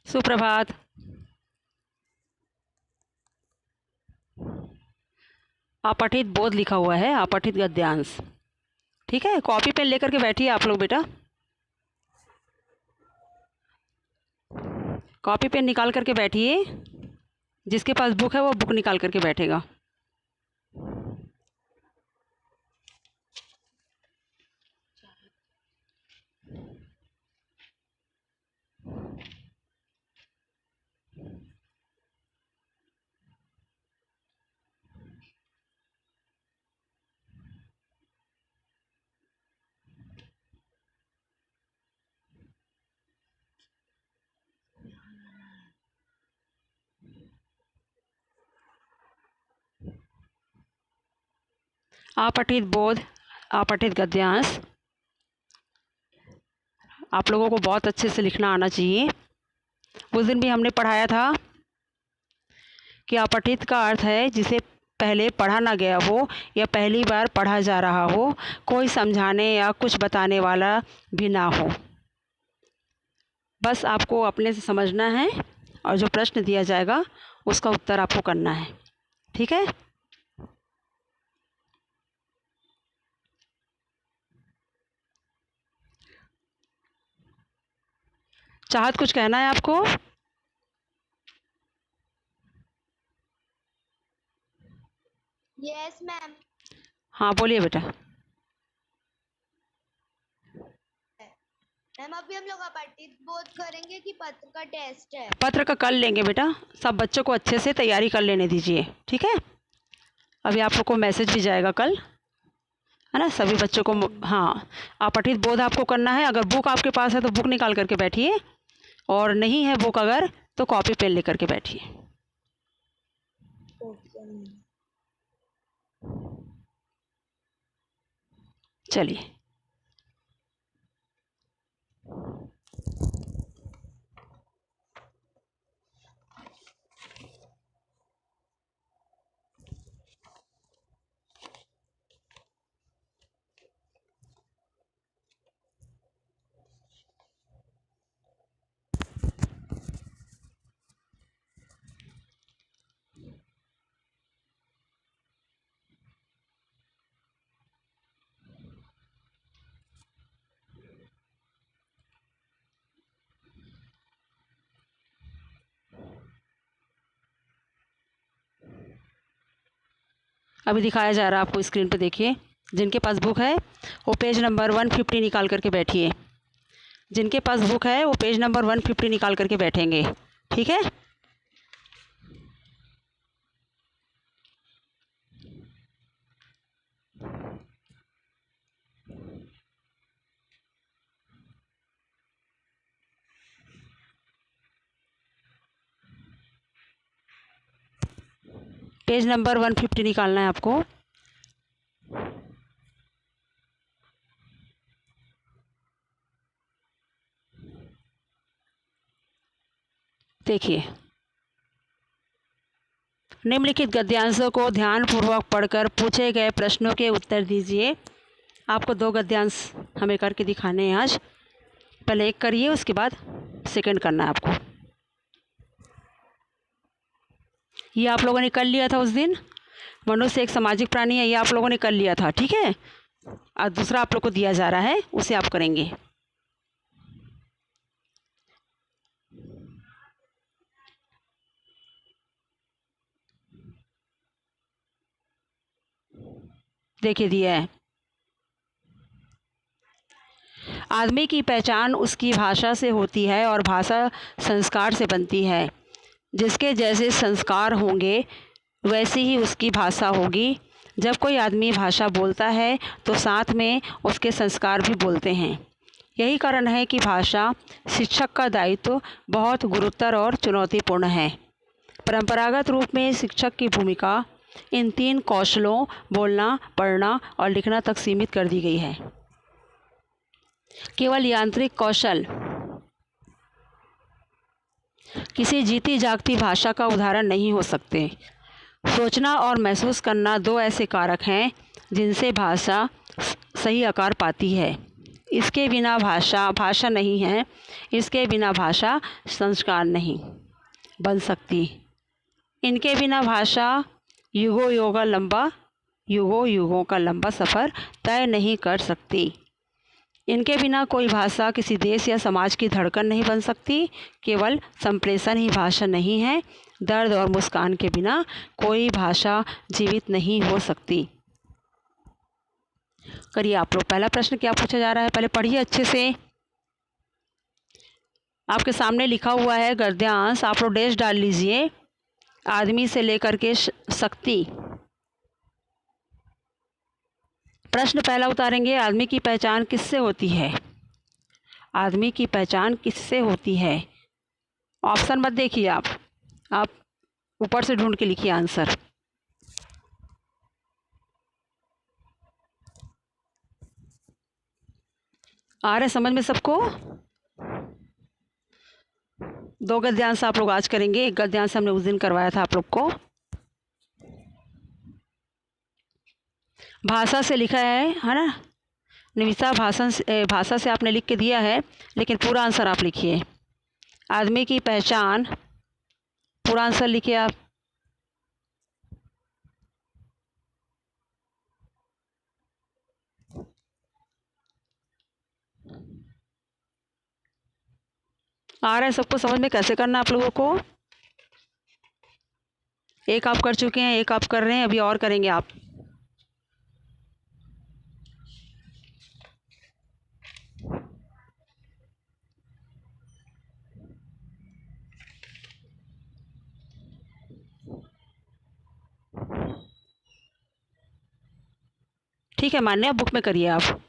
सुप्रभात। अपठित बोध लिखा हुआ है, अपठित गद्यांश। ठीक है, कॉपी पेन लेकर के बैठिए आप लोग बेटा। कॉपी पेन निकाल करके बैठिए। जिसके पास बुक है वो बुक निकाल करके बैठेगा। अपठित बोध, अपठित गद्यांश आप लोगों को बहुत अच्छे से लिखना आना चाहिए। उस दिन भी हमने पढ़ाया था कि अपठित का अर्थ है जिसे पहले पढ़ा ना गया हो या पहली बार पढ़ा जा रहा हो, कोई समझाने या कुछ बताने वाला भी ना हो। बस आपको अपने से समझना है और जो प्रश्न दिया जाएगा उसका उत्तर आपको करना है। ठीक है। चाहत कुछ कहना है आपको? Yes ma'am. हाँ बोलिए बेटा। मैम अभी हम लोग अपठित बोध करेंगे कि पत्र का टेस्ट है? पत्र का कर लेंगे बेटा, सब बच्चों को अच्छे से तैयारी कर लेने दीजिए। ठीक है, अभी आप लोग को मैसेज भी जाएगा कल, है ना। सभी बच्चों को हाँ, अपठित बोध आपको करना है। अगर बुक आपके पास है तो बुक निकाल करके बैठिए, और नहीं है बुक अगर तो कॉपी पेन लेकर के बैठिए। चलिए। अभी दिखाया जा रहा है आपको स्क्रीन पे, देखिए। जिनके पास बुक है वो पेज नंबर 150 निकाल करके बैठिए। जिनके पास बुक है वो पेज नंबर 150 निकाल करके बैठेंगे। ठीक है। पेज नंबर 150 निकालना है आपको। देखिए, निम्नलिखित गद्यांशों को ध्यानपूर्वक पढ़कर पूछे गए प्रश्नों के उत्तर दीजिए। आपको 2 गद्यांश हमें करके दिखाने हैं आज। पहले एक करिए, उसके बाद सेकंड करना है आपको। ये आप लोगों ने कर लिया था उस दिन। मनुष्य एक सामाजिक प्राणी है, ये आप लोगों ने कर लिया था। ठीक है। और दूसरा आप लोग को दिया जा रहा है, उसे आप करेंगे। देखिए दिया है। आदमी की पहचान उसकी भाषा से होती है और भाषा संस्कार से बनती है। जिसके जैसे संस्कार होंगे वैसी ही उसकी भाषा होगी। जब कोई आदमी भाषा बोलता है तो साथ में उसके संस्कार भी बोलते हैं। यही कारण है कि भाषा शिक्षक का दायित्व बहुत गुरुतर और चुनौतीपूर्ण है। परंपरागत रूप में शिक्षक की भूमिका इन 3 कौशलों बोलना, पढ़ना और लिखना तक सीमित कर दी गई है। केवल यांत्रिक कौशल किसी जीती जागती भाषा का उदाहरण नहीं हो सकते। सोचना और महसूस करना 2 ऐसे कारक हैं जिनसे भाषा सही आकार पाती है। इसके बिना भाषा नहीं है, इसके बिना भाषा संस्कार नहीं बन सकती। इनके बिना भाषा युगों युगों का लंबा सफ़र तय नहीं कर सकती। इनके बिना कोई भाषा किसी देश या समाज की धड़कन नहीं बन सकती। केवल संप्रेषण ही भाषा नहीं है। दर्द और मुस्कान के बिना कोई भाषा जीवित नहीं हो सकती। करिए आप लोग, पहला प्रश्न क्या पूछा जा रहा है, पहले पढ़िए अच्छे से। आपके सामने लिखा हुआ है गद्यांश, आप लोग डैश डाल लीजिए। आदमी से लेकर के शक्ति। प्रश्न पहला उतारेंगे, आदमी की पहचान किससे होती है? आदमी की पहचान किससे होती है? ऑप्शन मत देखिए आप ऊपर से ढूंढ के लिखिए आंसर। आ रहे समझ में सबको? दो गद्यांश आप लोग आज करेंगे, एक गद्यांश हमने उस दिन करवाया था आप लोग को। भाषा से लिखा है ना निविसा? भाषा से आपने लिख के दिया है, लेकिन पूरा आंसर आप लिखिए। आदमी की पहचान, पूरा आंसर लिखिए आप। आ रहा है सबको समझ में कैसे करना आप लोगों को? एक आप कर चुके हैं, एक आप कर रहे हैं, अभी और करेंगे आप। ठीक है मान्य, बुक में करिए आप।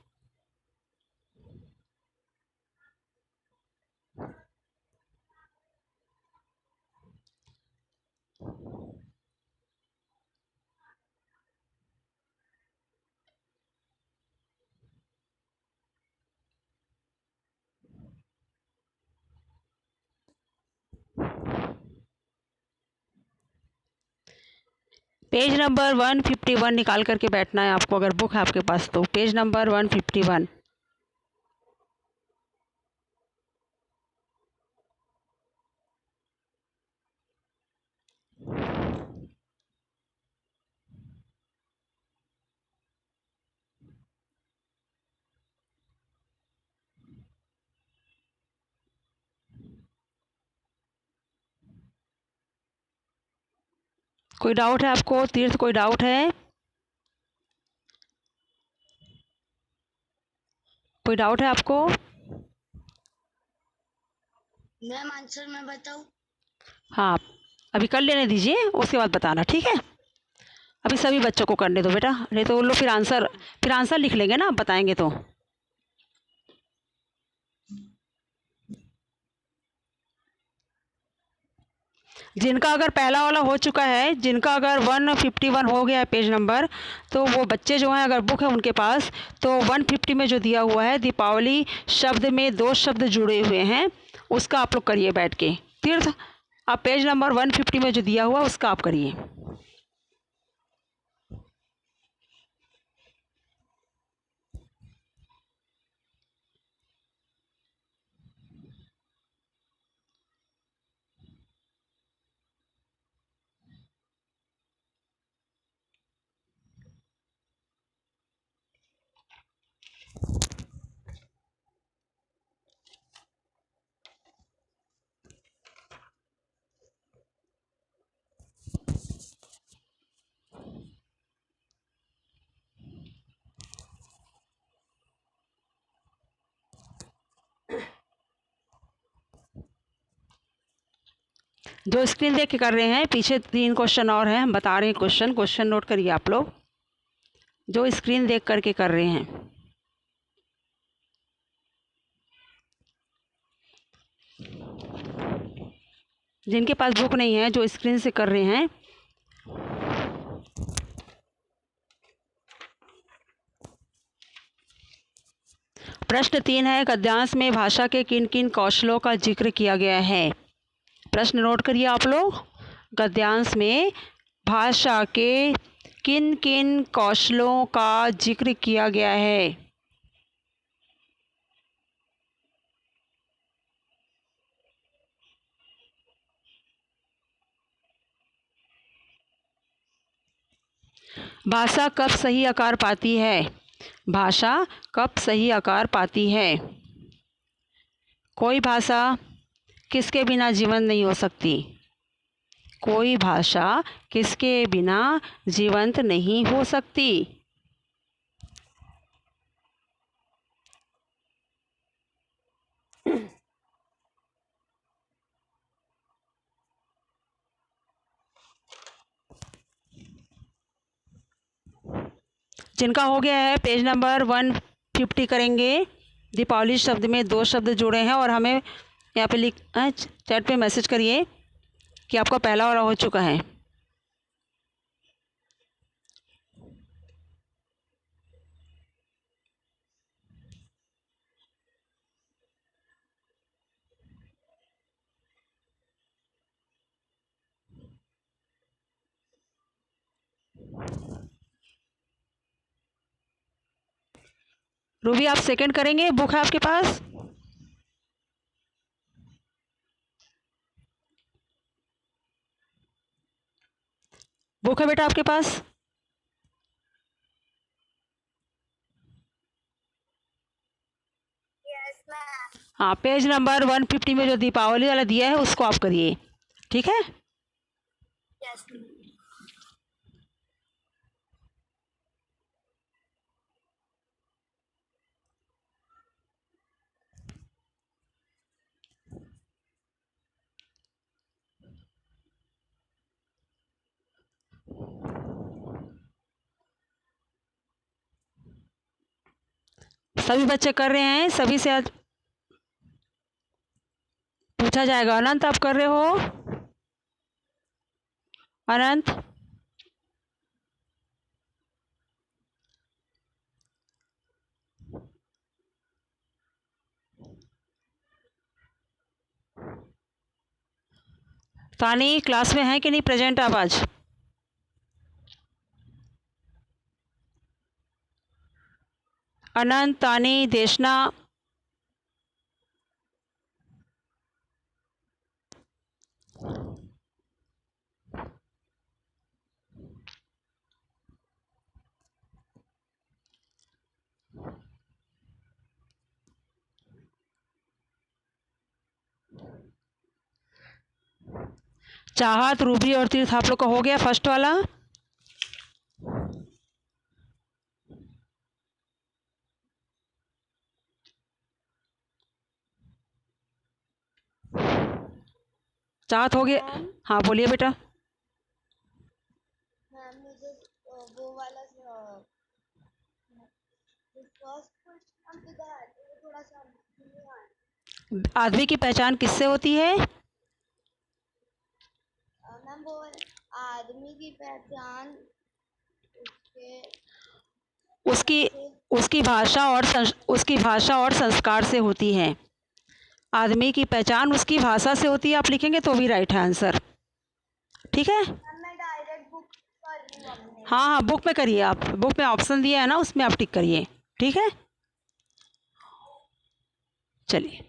पेज नंबर 151 निकाल करके बैठना है आपको, अगर बुक है आपके पास तो। Page number 151। कोई डाउट है आपको? तीर्थ, कोई डाउट है? कोई डाउट है आपको? मैम आंसर मैं बताऊं? हाँ, अभी कर लेने दीजिए, उसके बाद बताना, ठीक है? अभी सभी बच्चों को करने दो बेटा, नहीं तो वो लोग फिर आंसर लिख लेंगे ना, आप बताएंगे तो। जिनका अगर पहला वाला हो चुका है, जिनका अगर 151 हो गया है पेज नंबर, तो वो बच्चे जो हैं, अगर बुक है उनके पास, तो 150 में जो दिया हुआ है दीपावली शब्द में 2 शब्द जुड़े हुए हैं, उसका आप लोग करिए बैठ के। तीर्थ, आप पेज नंबर 150 में जो दिया हुआ उसका आप करिए। जो स्क्रीन देख के कर रहे हैं, पीछे 3 क्वेश्चन और हैं, हम बता रहे हैं क्वेश्चन नोट करिए आप लोग, जो स्क्रीन देख करके कर रहे हैं। जिनके पास बुक नहीं है, जो स्क्रीन से कर रहे हैं, प्रश्न 3 है, गद्यांश में भाषा के किन किन कौशलों का जिक्र किया गया है? प्रश्न नोट करिए आप लोग। गद्यांश में भाषा के किन किन कौशलों का जिक्र किया गया है? भाषा कब सही आकार पाती है? भाषा कब सही आकार पाती है? कोई भाषा किसके बिना जीवंत नहीं हो सकती? कोई भाषा किसके बिना जीवंत नहीं हो सकती? जिनका हो गया है पेज नंबर 150 करेंगे। दीपावली शब्द में 2 शब्द जुड़े हैं और हमें यहाँ पे चैट पे मैसेज करिए कि आपका पहला वाला हो चुका है। रूबी आप सेकंड करेंगे? बुक है आपके पास? बुक है बेटा आपके पास? Yes ma'am. हाँ, पेज नंबर 150 में जो दीपावली वाला दिया है उसको आप करिए, ठीक है? यस। सभी बच्चे कर रहे हैं, सभी से आज पूछा जाएगा। अनंत आप कर रहे हो? अनंत? तानी क्लास में है कि नहीं प्रेजेंट आप आज? अनंत, तानी, देशना? चाहत, रूबी और तीर्थ आप लोग का हो गया फर्स्ट वाला? चाहत हो गया? हाँ बोलिए बेटा। मैम मुझे वो वाला फर्स्ट क्वेश्चन तो थोड़ा सा नहीं आया। आदमी की पहचान किससे होती है? मैम वो आदमी की पहचान उसके उसकी से उसकी भाषा और संस्कार से होती है। आदमी की पहचान उसकी भाषा से होती है, आप लिखेंगे तो भी राइट है आंसर, ठीक है? मैम मैं डायरेक्ट बुक कर रही हूँ अपने। हाँ हाँ, बुक में करिए आप, बुक में ऑप्शन दिया है ना उसमें आप टिक करिए, ठीक है? चलिए।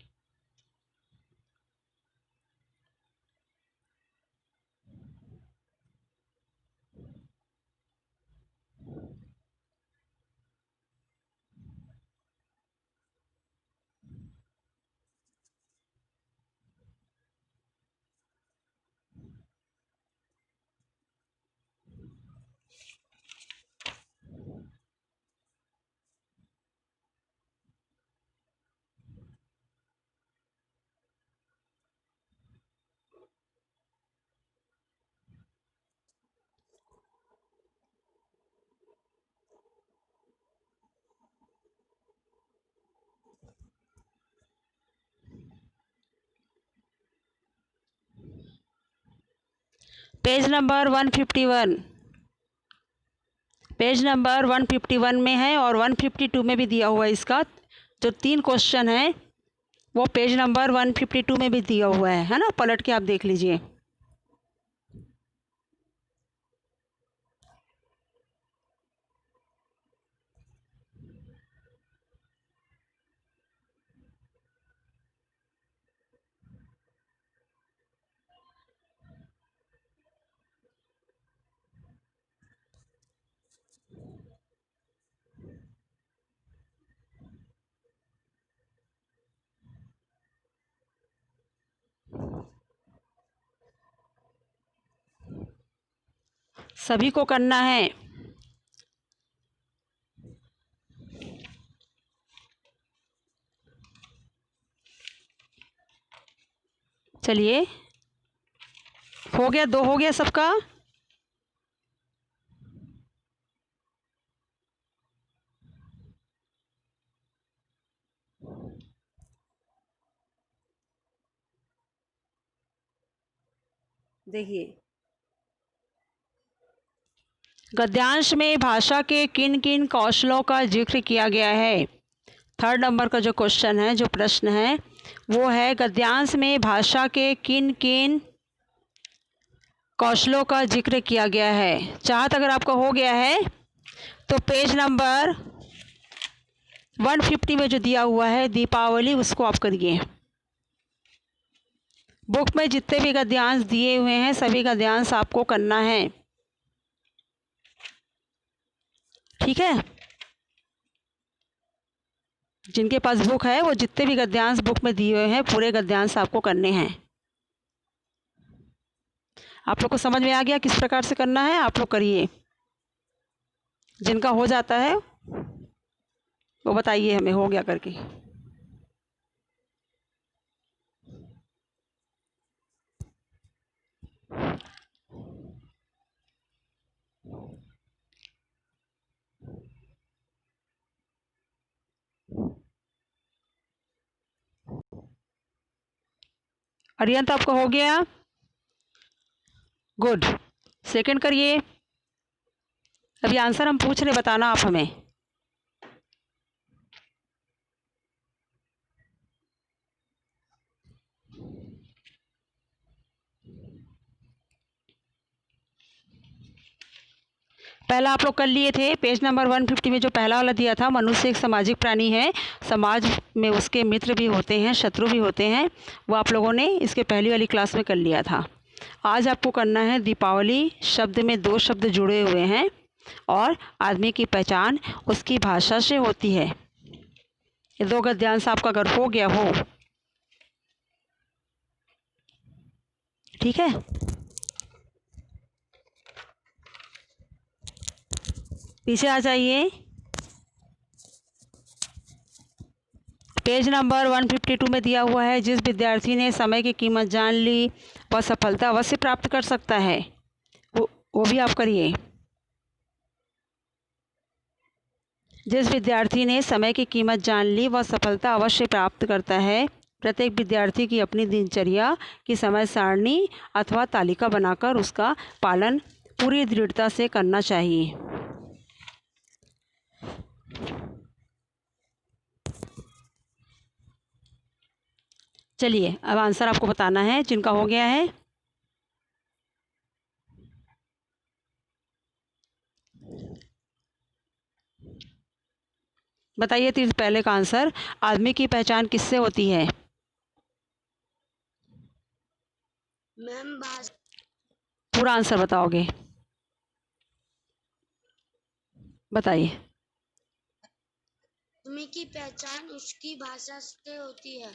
पेज नंबर 151, पेज नंबर 151 में है और 152 में भी दिया हुआ है। इसका जो 3 क्वेश्चन है वो पेज नंबर 152 में भी दिया हुआ है ना? पलट के आप देख लीजिए। सभी को करना है। चलिए, हो गया, 2 हो गया सबका। देखिए, गद्यांश में भाषा के किन किन कौशलों का जिक्र किया गया है। 3rd नंबर का जो क्वेश्चन है, जो प्रश्न है, वो है गद्यांश में भाषा के किन किन कौशलों का जिक्र किया गया है। चाहत अगर आपका हो गया है तो पेज नंबर 150 में जो दिया हुआ है दीपावली, उसको आप करिए। बुक में जितने भी गद्यांश दिए हुए हैं सभी गद्यांश आपको करना है, ठीक है। जिनके पास बुक है वो जितने भी गद्यांश बुक में दिए हुए हैं पूरे गद्यांश आपको करने हैं। आप लोग को समझ में आ गया किस प्रकार से करना है? आप लोग करिए। जिनका हो जाता है वो बताइए हमें हो गया करके। अरियंत आपका हो गया? गुड। सेकंड करिए। अभी आंसर हम पूछ रहे, बताना आप हमें। पहला आप लोग कर लिए थे, पेज नंबर 150 में जो पहला वाला दिया था, मनुष्य एक सामाजिक प्राणी है, समाज में उसके मित्र भी होते हैं, शत्रु भी होते हैं, वो आप लोगों ने इसके पहली वाली क्लास में कर लिया था। आज आपको करना है दीपावली। शब्द में 2 शब्द जुड़े हुए हैं और आदमी की पहचान उसकी भाषा से होती है। ये 2 गद्यांश आपका अगर हो गया हो, ठीक है। पीछे आ जाइए, पेज नंबर 152 में दिया हुआ है, जिस विद्यार्थी ने समय की कीमत जान ली वह सफलता अवश्य प्राप्त कर सकता है। वो भी आप करिए। जिस विद्यार्थी ने समय की कीमत जान ली वह सफलता अवश्य प्राप्त करता है। प्रत्येक विद्यार्थी की अपनी दिनचर्या की समय सारणी अथवा तालिका बनाकर उसका पालन पूरी दृढ़ता से करना चाहिए। चलिए, अब आंसर आपको बताना है जिनका हो गया है। बताइए, तीर्थ पहले का आंसर, आदमी की पहचान किससे होती है? मैम पूरा आंसर बताओगे? बताइए। आदमी की पहचान उसकी भाषा से होती है।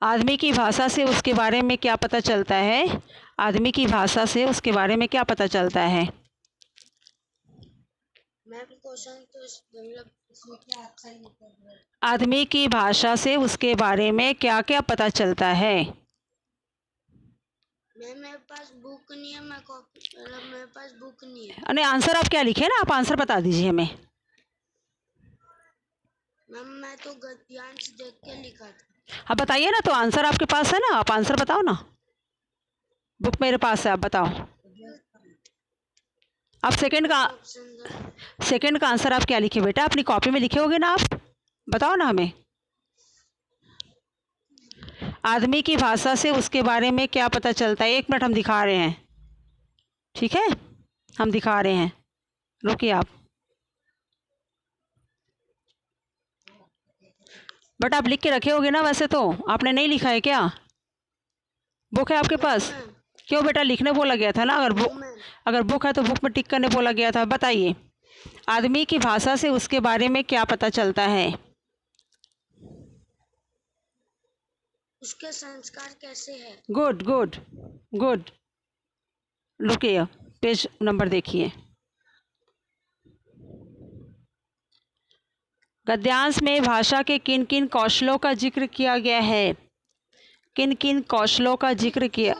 आदमी की भाषा से उसके बारे में क्या पता चलता है? आदमी की भाषा से उसके बारे में क्या पता चलता है? मैम क्वेश्चन तो मतलब इसमें क्या अच्छा ही है। आदमी की भाषा से उसके बारे में क्या क्या पता चलता है? मैम मेरे पास बुक नहीं है, मैं कॉपी मतलब मेरे पास बुक नहीं है। अरे आंसर आप क्या लिखे ना, आप आंसर बता दीजिए हमें। मैम मैं तो गद्यांश देख के लिखा था। हाँ बताइए ना, तो आंसर आपके पास है ना, आप आंसर बताओ ना। बुक मेरे पास है, आप बताओ। आप सेकंड का आंसर आप क्या लिखे बेटा? अपनी कॉपी में लिखे होगे ना आप, बताओ ना हमें। आदमी की भाषा से उसके बारे में क्या पता चलता है? 1 मिनट हम दिखा रहे हैं, ठीक है, हम दिखा रहे हैं, रुकिए आप। बट आप लिख के रखे होगे ना, वैसे तो आपने नहीं लिखा है क्या? बुक है आपके पास? क्यों बेटा, लिखने बोला गया था ना। अगर बुक है तो बुक में टिक करने बोला गया था। बताइए, आदमी की भाषा से उसके बारे में क्या पता चलता है? उसके संस्कार कैसे हैं। Good good good. रुकिए, पेज नंबर देखिए। गद्यांश में भाषा के किन किन कौशलों का जिक्र किया गया है? किन किन कौशलों का जिक्र किया?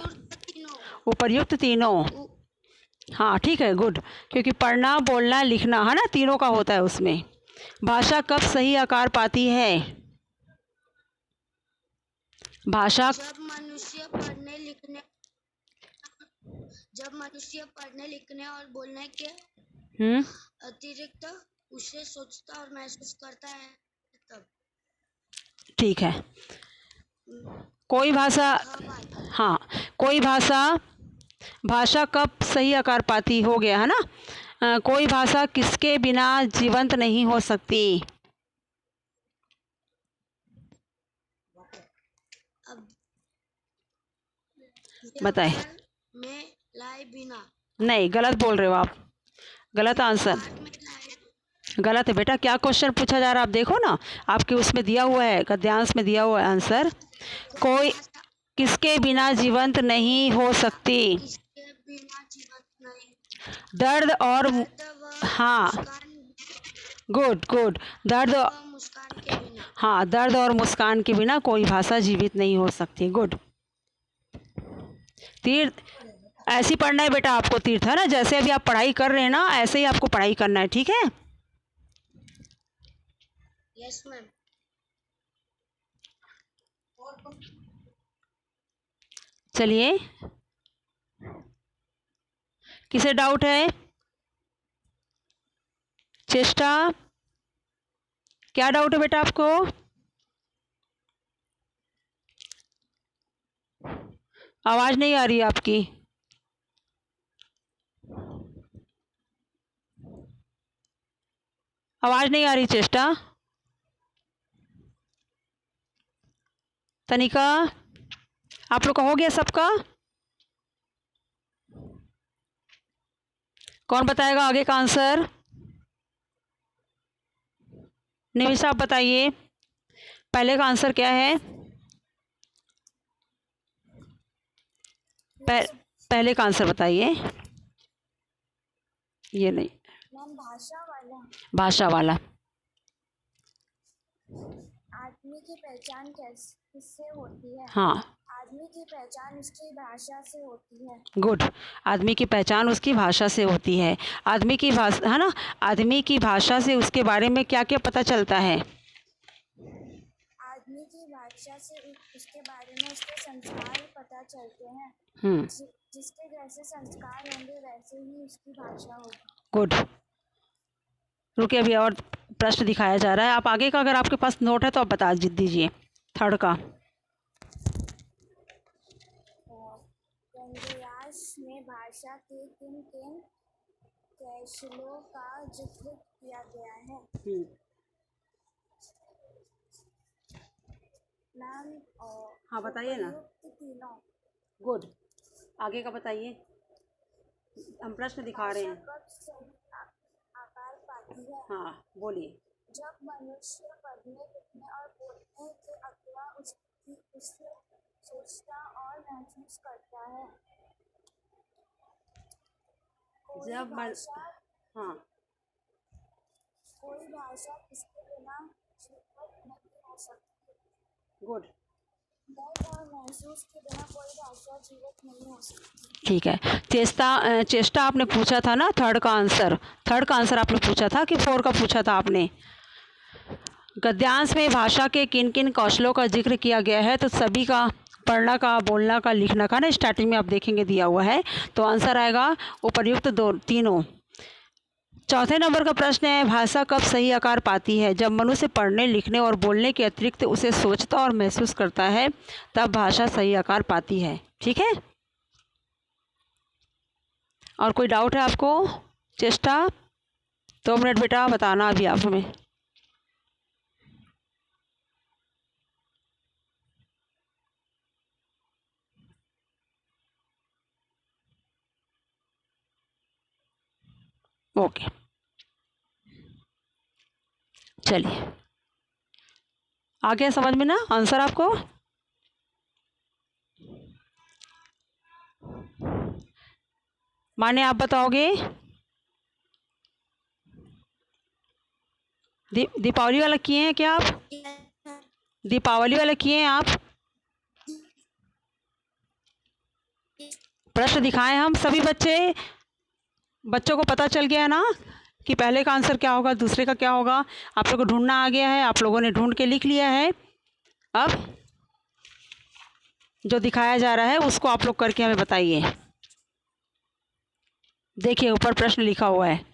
उपर्युक्त तीनों। हाँ ठीक है, गुड। क्योंकि पढ़ना, बोलना, लिखना है ना, तीनों का होता है उसमें। भाषा कब सही आकार पाती है? भाषा जब मनुष्य पढ़ने लिखने और बोलने के अतिरिक्त उसे सोचता और महसूस करता है तब। ठीक है। कोई भाषा, हाँ, कोई भाषा कब सही आकार पाती, हो गया है ना। कोई भाषा किसके बिना जीवंत नहीं हो सकती? बताए। में लाए बिना। नहीं, गलत बोल रहे हो आप, गलत आंसर। गलत है बेटा। क्या क्वेश्चन पूछा जा रहा है आप देखो ना, आपके उसमें दिया हुआ है, गद्यांश में दिया हुआ है आंसर। कोई किसके बिना जीवंत नहीं हो सकती? दर्द और, हाँ, गुड गुड। दर्द, हाँ, दर्द और मुस्कान के बिना कोई भाषा जीवित नहीं हो सकती। गुड। तीर्थ ऐसी पढ़ना है बेटा आपको, तीर्थ है ना, जैसे अभी आप पढ़ाई कर रहे हैं ना, ऐसे ही आपको पढ़ाई करना है, ठीक है? Yes ma'am. चलिए, किसे डाउट है? चेष्टा, क्या डाउट है बेटा आपको? आवाज नहीं आ रही है आपकी। आवाज नहीं आ रही चेष्टा। तनिका, आप लोग का हो गया सबका? कौन बताएगा आगे का आंसर? निमिषा आप बताइए, पहले का आंसर क्या है? पहले का आंसर बताइए। ये नहीं, भाषा वाला। आदमी की पहचान किससे होती है? हाँ, आदमी की पहचान उसकी भाषा से होती है। गुड। आदमी की पहचान उसकी भाषा से होती है। आदमी की भाषा, है ना, आदमी की भाषा से उसके बारे में क्या क्या पता चलता है? आदमी की भाषा से उसके बारे में उसके संस्कार पता चलते हैं। जिसके जैसे संस्कार होंगे वैसे ही उसकी भाषा होगी। गुड। रुकिए, अभी और प्रश्न दिखाया जा रहा है। आप आगे का अगर आपके पास नोट है तो आप बता दीजिए, थर्ड का। गद्यांश में भाषा के किन किन कौशलों का जिक्र किया गया है? नाम और, हाँ बताइए ना। तीनों। गुड। आगे का बताइए, हम प्रश्न दिखा रहे हैं। आकार पाती है। हाँ बोलिए। जब मनुष्य पढ़ने लिखने और बोलने के अलावा उसे सोचता और महसूस करता है। जब हाँ, कोई भाषा किसके बिना जीवित नहीं हो सकती। गुड। दर्द और महसूस के बिना कोई भाषा जीवित नहीं हो सकती। ठीक है। चेष्टा आपने पूछा था ना, थर्ड का आंसर आपने पूछा था कि फोर का पूछा था आपने? गद्यांश में भाषा के किन किन कौशलों का जिक्र किया गया है? तो सभी का, पढ़ना का, बोलना का, लिखना का ना, स्टार्टिंग में आप देखेंगे दिया हुआ है, तो आंसर आएगा उपर्युक्त तीनों। चौथे नंबर का प्रश्न है, भाषा कब सही आकार पाती है? जब मनुष्य पढ़ने लिखने और बोलने के अतिरिक्त उसे सोचता और महसूस करता है, तब भाषा सही आकार पाती है। ठीक है, और कोई डाउट है आपको? चेष्टा, 2 मिनट बेटा बताना अभी आप हमें। ओके, चलिए, आ गया समझ में ना आंसर आपको? माने आप बताओगे? दीपावली वाला किए हैं क्या आप? दीपावली वाला किए हैं आप? प्रश्न दिखाएं हम सभी बच्चों को पता चल गया है ना कि पहले का आंसर क्या होगा, दूसरे का क्या होगा? आप लोगों को ढूंढना आ गया है, आप लोगों ने ढूंढ के लिख लिया है। अब जो दिखाया जा रहा है उसको आप लोग करके हमें बताइए। देखिए ऊपर प्रश्न लिखा हुआ है,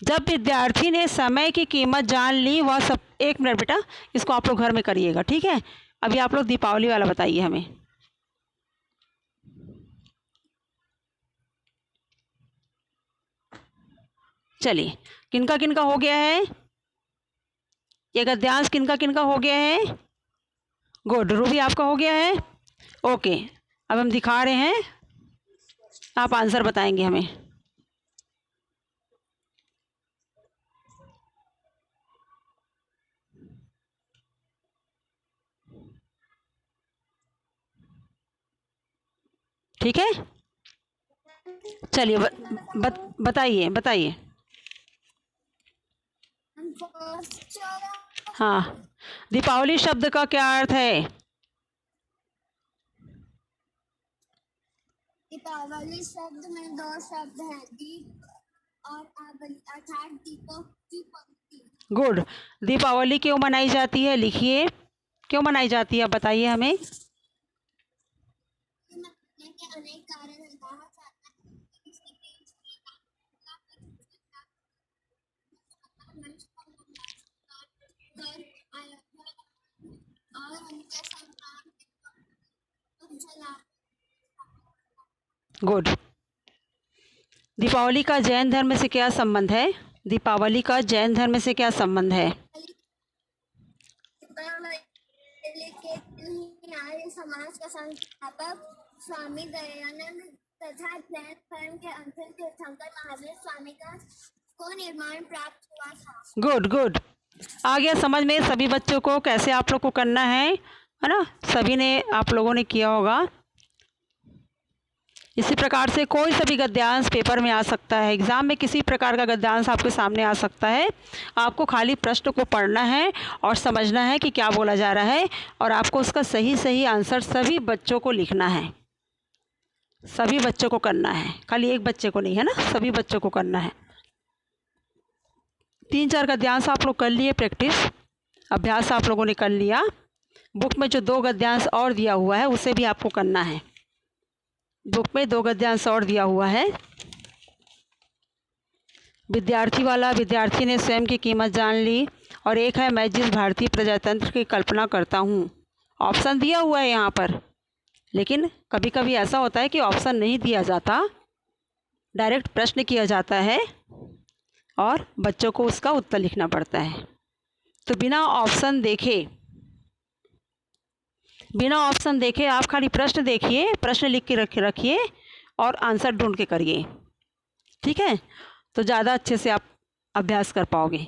जब विद्यार्थी ने समय की कीमत जान ली वह सब। एक मिनट बेटा, इसको आप लोग घर में करिएगा, ठीक है? अभी आप लोग दीपावली वाला बताइए हमें। चलिए, किनका किनका हो गया है? ये गद्यांश किनका किनका हो गया है? गुड, रूबी आपका हो गया है। ओके, अब हम दिखा रहे हैं, आप आंसर बताएंगे हमें। ठीक है, चलिए बताइए बताइए। हाँ, दीपावली शब्द का क्या अर्थ है? दीपावली शब्द में दो शब्द हैं, दीप और आवली, अर्थात दीपों की पंक्ति। गुड, दीपावली क्यों मनाई जाती है? लिखिए, क्यों मनाई जाती है बताइए हमें। मनाने के अनेक कारण हैं। कहा जाता है कि किसी देश की और उनके संतान जला। गुड, दीपावली का जैन धर्म से क्या संबंध है? दीपावली का जैन धर्म से क्या संबंध है? आर्य समाज का संस्थापक स्वामी दयानंद तथा जैन धर्म के अंतिम तीर्थंकर महावीर स्वामी को निर्माण प्राप्त हुआ था। गुड गुड, आ गया समझ में सभी बच्चों को कैसे आप लोग को करना है ना? सभी ने, आप लोगों ने किया होगा। इसी प्रकार से कोई सा भी गद्यांश पेपर में आ सकता है, एग्ज़ाम में किसी प्रकार का गद्यांश आपके सामने आ सकता है। आपको खाली प्रश्न को पढ़ना है और समझना है कि क्या बोला जा रहा है, और आपको उसका सही सही आंसर सभी बच्चों को लिखना है, सभी बच्चों को करना है, खाली एक बच्चे को नहीं, है ना? सभी बच्चों को करना है। 3-4 गद्यांश आप लोग कर लिए, प्रैक्टिस अभ्यास आप लोगों ने कर लिया। बुक में जो 2 गद्यांश और दिया हुआ है उसे भी आपको करना है। बुक में 2 गद्यांश और दिया हुआ है। विद्यार्थी वाला, विद्यार्थी ने स्वयं की कीमत जान ली, और एक है मैं जिस भारतीय प्रजातंत्र की कल्पना करता हूँ। ऑप्शन दिया हुआ है यहाँ पर, लेकिन कभी कभी ऐसा होता है कि ऑप्शन नहीं दिया जाता, डायरेक्ट प्रश्न किया जाता है और बच्चों को उसका उत्तर लिखना पड़ता है। तो बिना ऑप्शन देखे आप खाली प्रश्न देखिए, प्रश्न लिख के रखिए और आंसर ढूंढ के करिए, ठीक है? तो ज़्यादा अच्छे से आप अभ्यास कर पाओगे।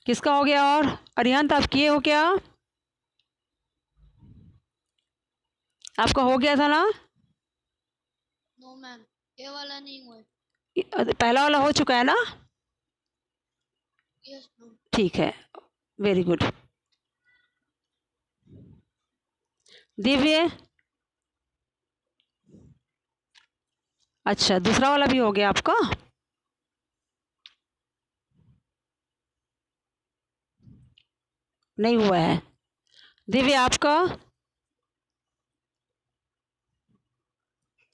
किसका हो गया? और अरिहंत आप किए हो क्या? आपका हो गया था ना? नो मैम, ये वाला नहीं हुआ। पहला वाला हो चुका है ना? Yes ma'am. ठीक है, वेरी गुड। दिव्य, अच्छा दूसरा वाला भी हो गया आपका? नहीं हुआ है। दिव्य आपका?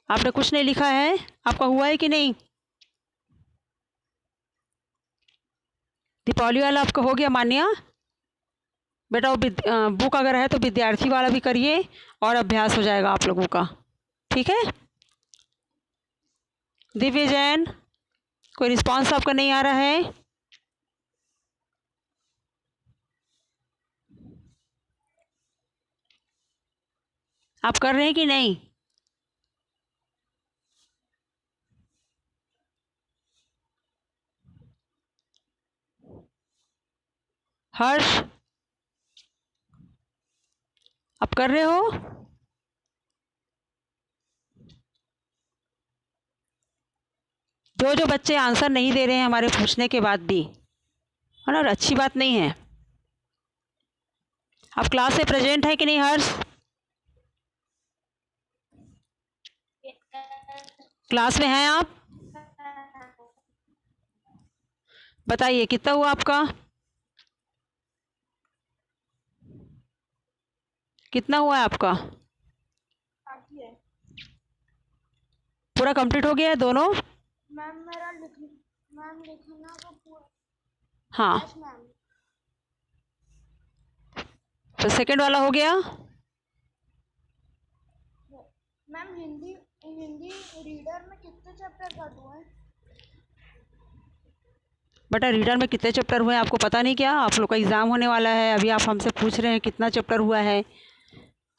आपने कुछ नहीं लिखा है, आपका हुआ है कि नहीं? दीपावली वाला आपका हो गया मान्या? बेटा वो बुक अगर है तो विद्यार्थी वाला भी करिए और अभ्यास हो जाएगा आप लोगों का, ठीक है? दिव्य जैन, कोई रिस्पांस आपका नहीं आ रहा है? आप कर रहे हैं कि नहीं? हर्ष, आप कर रहे हो? जो जो बच्चे आंसर नहीं दे रहे हैं हमारे पूछने के बाद भी, है ना, और अच्छी बात नहीं है। आप क्लास में प्रेजेंट है कि नहीं हर्ष? क्लास में हैं आप? बताइए कितना हुआ आपका? कितना हुआ है आपका? पूरा कंप्लीट हो गया है दोनों? मैम मेरा लिखना तो पूरा। हाँ, यस मैम। तो सेकंड वाला हो गया? मैम हिंदी हिंदी रीडर में कितने चैप्टर कर दूँ हैं? बेटा रीडर में कितने चैप्टर हुए हैं आपको पता नहीं क्या? आप लोग का एग्ज़ाम होने वाला है, अभी आप हमसे पूछ रहे हैं कितना चैप्टर हुआ है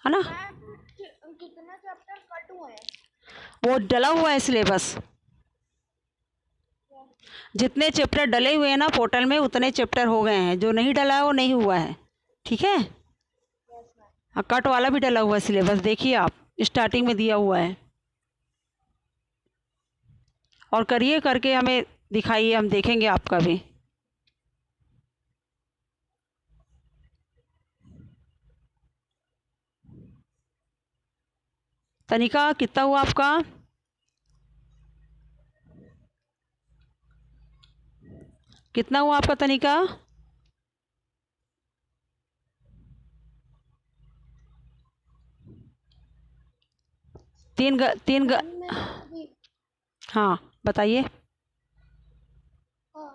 ना? मैम कितने चैप्टर कट हुए हैं? वो डला हुआ है सिलेबस। जितने चैप्टर डले हुए हैं ना पोर्टल में उतने चैप्टर हो गए हैं, जो नहीं डला है वो नहीं हुआ है, ठीक है? हाँ, कट वाला भी डला हुआ है सिलेबस, देखिए आप स्टार्टिंग में दिया हुआ है। और करिए, करके हमें दिखाइए, हम देखेंगे आपका भी। तनिका कितना हुआ आपका? कितना हुआ आपका तनिका? तीन हाँ बताइए।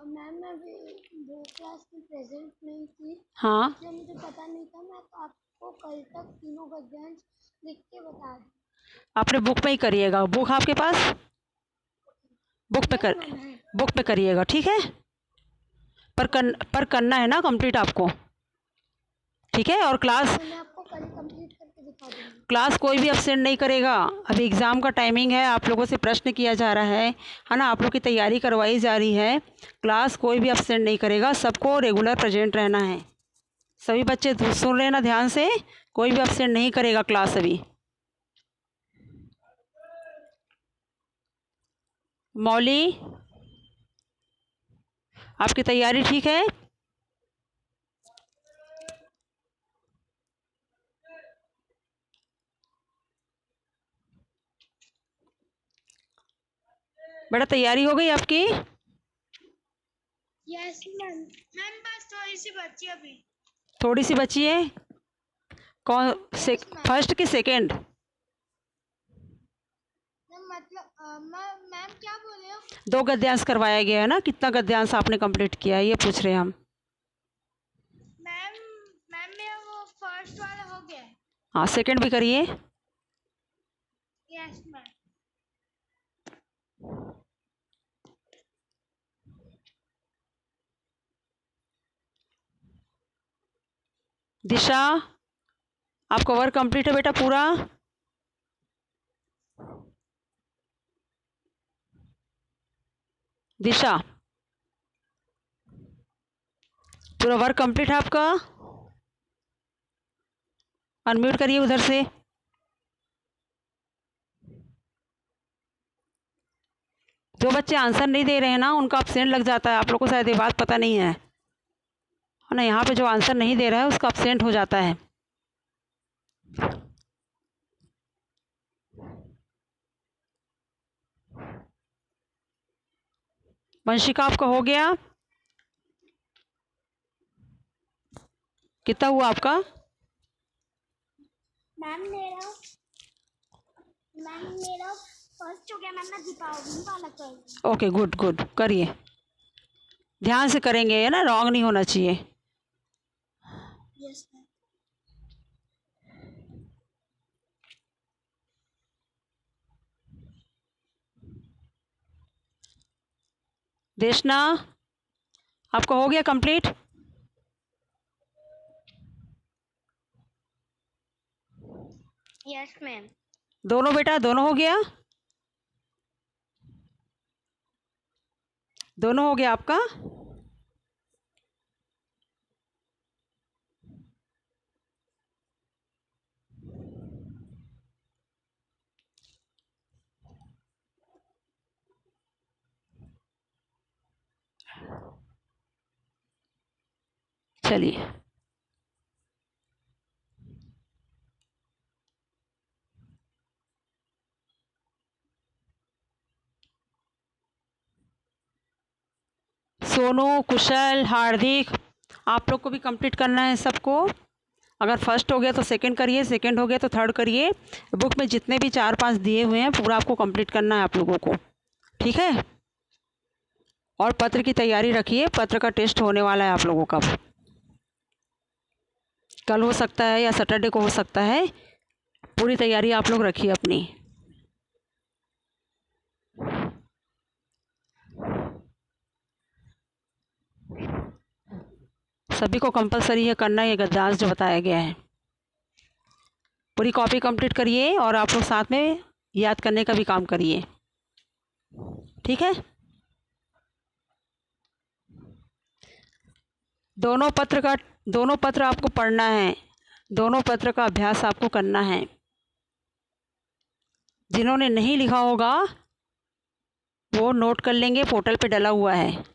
मैम मैं अभी दो क्लास में प्रेजेंट नहीं थी। हाँ, इसलिए मुझे पता नहीं था। मैं आपको कल तक तीनों गद्यांश लिख के बता दूँ। आपने बुक में ही करिएगा, बुक आपके पास? बुक पे करिएगा, ठीक है? पर करना है ना कंप्लीट आपको, ठीक है? और क्लास मैं आपको कल कंप्लीट करके दिखा दूँगी। क्लास कोई भी अब्सेंट नहीं करेगा। अभी एग्ज़ाम का टाइमिंग है, आप लोगों से प्रश्न किया जा रहा है ना? आप लोग की तैयारी करवाई जा रही है। क्लास कोई भी अब्सेंट नहीं करेगा, सबको रेगुलर प्रेजेंट रहना है। सभी बच्चे सुन रहे हैं ना ध्यान से? कोई भी अब्सेंट नहीं करेगा क्लास अभी। मौली, आपकी तैयारी ठीक है? बेटा तैयारी हो गई आपकी? Yes ma'am. मैम बस थोड़ी सी बची अभी। थोड़ी सी बची है? कौन से? फर्स्ट की सेकंड? मतलब मैम क्या बोल रहे हो? 2 गद्यांश करवाया गया है ना, कितना गद्यांश आपने कंप्लीट किया है ये पूछ रहे हैं हम। मैम मेरा वो फर्स्ट वाला हो गया है। हाँ, सेकंड भी करिए। Yes ma'am. दिशा, आपका वर्क कंप्लीट है बेटा पूरा? दिशा, पूरा वर्क कंप्लीट है आपका? अनम्यूट करिए उधर से। जो बच्चे आंसर नहीं दे रहे हैं ना उनका अब्सेंट लग जाता है, आप लोग को शायद ये बात पता नहीं है ना? यहाँ पे जो आंसर नहीं दे रहा है उसका अब्सेंट हो जाता है। वंशिका आपका हो गया? कितना हुआ आपका? मैम मेरा फर्स्ट हो गया। मैम मैं दीपावली वाला कर। ओके, गुड गुड, करिए, ध्यान से करेंगे, है ना? रॉन्ग नहीं होना चाहिए। Yes ma'am. देशना, आपका हो गया कंप्लीट? Yes ma'am. दोनों बेटा, दोनों हो गया? दोनों हो गया आपका? चलिए, सोनू, कुशल, हार्दिक, आप लोग को भी कंप्लीट करना है सबको। अगर फर्स्ट हो गया तो सेकंड करिए, सेकंड हो गया तो थर्ड करिए। बुक में जितने भी 4-5 दिए हुए हैं पूरा आपको कंप्लीट करना है आप लोगों को, ठीक है। और पत्र की तैयारी रखिए, पत्र का टेस्ट होने वाला है आप लोगों का, कल हो सकता है या सैटरडे को हो सकता है। पूरी तैयारी आप लोग रखिए अपनी। सभी को कंपलसरी है करना ये गद्यांश जो बताया गया है। पूरी कॉपी कंप्लीट करिए और आप लोग साथ में याद करने का भी काम करिए, ठीक है। दोनों पत्र आपको पढ़ना है, दोनों पत्र का अभ्यास आपको करना है। जिन्होंने नहीं लिखा होगा वो नोट कर लेंगे, पोर्टल पे डला हुआ है।